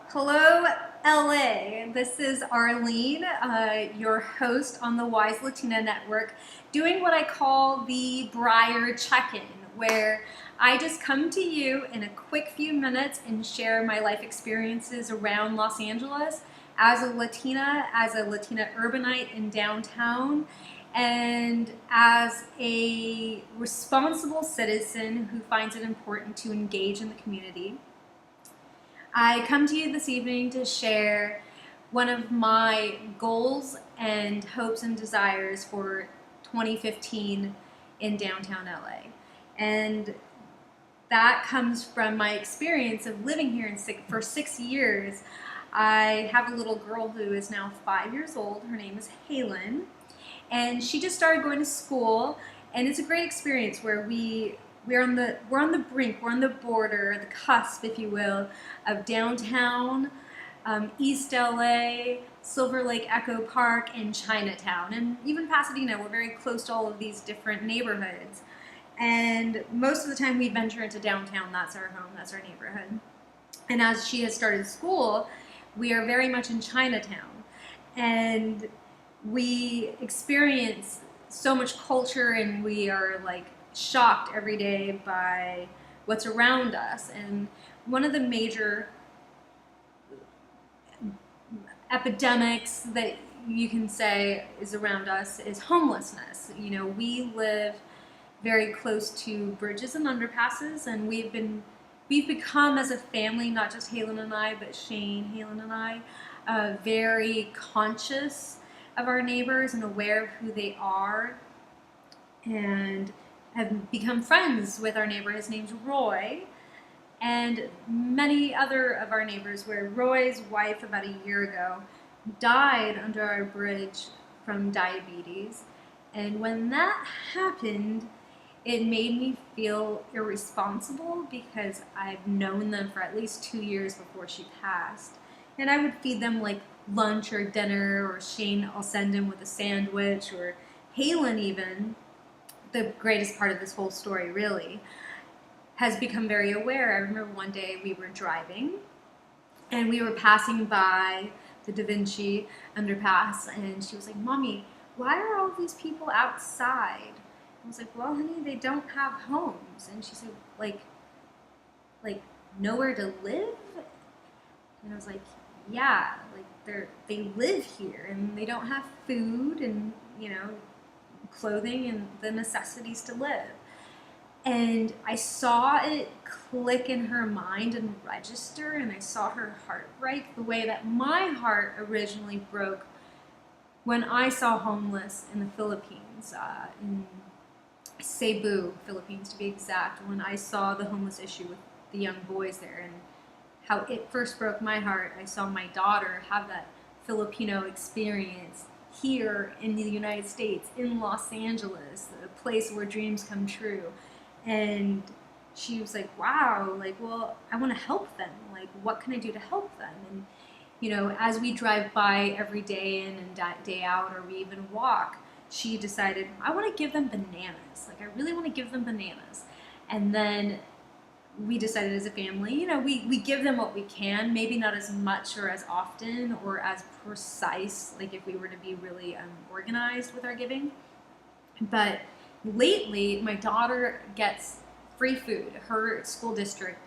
Hello, LA. This is Arlene, your host on the Wise Latina Network, doing what I call the Briar check-in, where I just come to you in a quick few minutes and share my life experiences around Los Angeles as a Latina Urbanite in downtown, and as a responsible citizen who finds it important to engage in the community. I come to you this evening to share one of my goals and hopes and desires for 2015 in downtown LA. And that comes from my experience of living here for 6 years. I have a little girl who is now 5 years old. Her name is Halen. And she just started going to school, and it's a great experience where we're on the brink, we're on the border, the cusp, if you will, of downtown, East LA, Silver Lake Echo Park, and Chinatown, and even Pasadena. We're very close to all of these different neighborhoods. And most of the time we venture into downtown. That's our home, that's our neighborhood. And as she has started school, we are very much in Chinatown. And we experience so much culture, and we are like shocked every day by what's around us. And one of the major epidemics that you can say is around us is homelessness. You know, we live very close to bridges and underpasses, and we've become, as a family, not just Halen and I, but Shane, Halen and I, very conscious of our neighbors and aware of who they are, and have become friends with our neighbor. His name's Roy, and many other of our neighbors, where Roy's wife about a year ago died under our bridge from diabetes. And when that happened, it made me feel irresponsible, because I've known them for at least 2 years before she passed. And I would feed them like lunch or dinner, or Shane, I'll send him with a sandwich, or Halen even, the greatest part of this whole story really, has become very aware. I remember one day we were driving and we were passing by the Da Vinci underpass, and she was like, "Mommy, why are all these people outside?" I was like, "Well, honey, they don't have homes." And she said, like nowhere to live? And I was like, yeah, like they live here, and they don't have food and, you know, clothing and the necessities to live. And I saw it click in her mind and register, and I saw her heart break the way that my heart originally broke when I saw homeless in the Philippines, in Cebu, Philippines to be exact, when I saw the homeless issue with the young boys there, and how it first broke my heart. I saw my daughter have that Filipino experience here in the United States, in Los Angeles, a place where dreams come true. And she was like, wow, like, well, I want to help them. Like, what can I do to help them? And, you know, as we drive by every day in and day out, or we even walk, she decided, I want to give them bananas. Like, I really want to give them bananas. And then we decided as a family, you know, we give them what we can, maybe not as much or as often or as precise, like if we were to be really organized with our giving. But lately, my daughter gets free food. Her school district,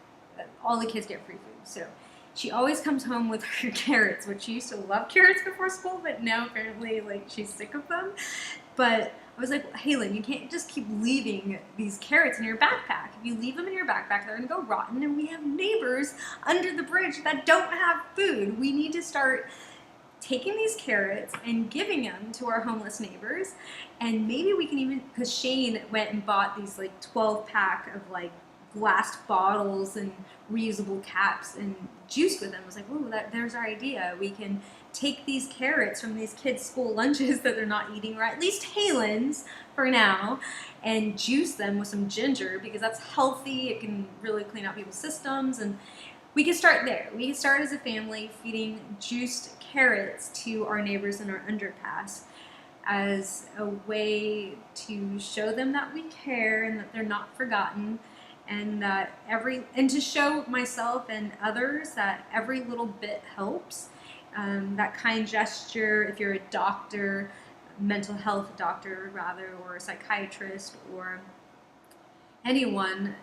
all the kids get free food. So she always comes home with her carrots, which she used to love carrots before school, but now apparently, like, she's sick of them. But I was like, Halen, you can't just keep leaving these carrots in your backpack. If you leave them in your backpack, they're gonna go rotten, and we have neighbors under the bridge that don't have food. We need to start taking these carrots and giving them to our homeless neighbors. And maybe we can even, because Shane went and bought these like 12-pack of like glass bottles and reusable caps and juice with them. I was like, oh, there's our idea. We can take these carrots from these kids' school lunches that they're not eating, or at least Halen's for now, and juice them with some ginger, because that's healthy. It can really clean out people's systems, and we can start there. We can start as a family feeding juiced carrots to our neighbors in our underpass as a way to show them that we care and that they're not forgotten, and and to show myself and others that every little bit helps. That kind gesture, if you're a doctor, mental health doctor rather, or a psychiatrist, or anyone,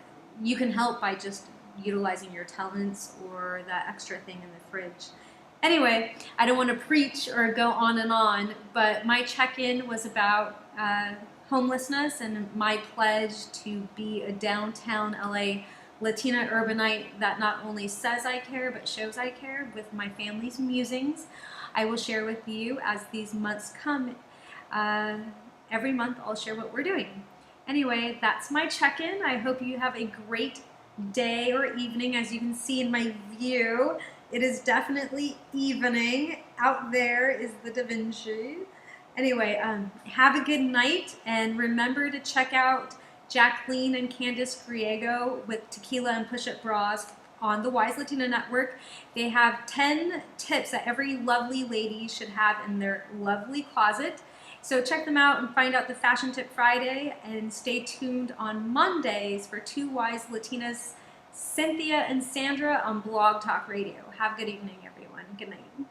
you can help by just utilizing your talents or that extra thing in the fridge. Anyway, I don't want to preach or go on, but my check-in was about homelessness and my pledge to be a downtown LA Latina Urbanite that not only says I care, but shows I care with my family's musings. I will share with you as these months come. Every month I'll share what we're doing. Anyway, that's my check-in. I hope you have a great day or evening. As you can see in my view, it is definitely evening. Out there is the Da Vinci. Anyway, have a good night, and remember to check out Jacqueline and Candice Griego with Tequila and Push-Up Bras on the Wise Latina Network. They have 10 tips that every lovely lady should have in their lovely closet. So check them out and find out the Fashion Tip Friday, and stay tuned on Mondays for Two Wise Latinas, Cynthia and Sandra on Blog Talk Radio. Have a good evening, everyone. Good night.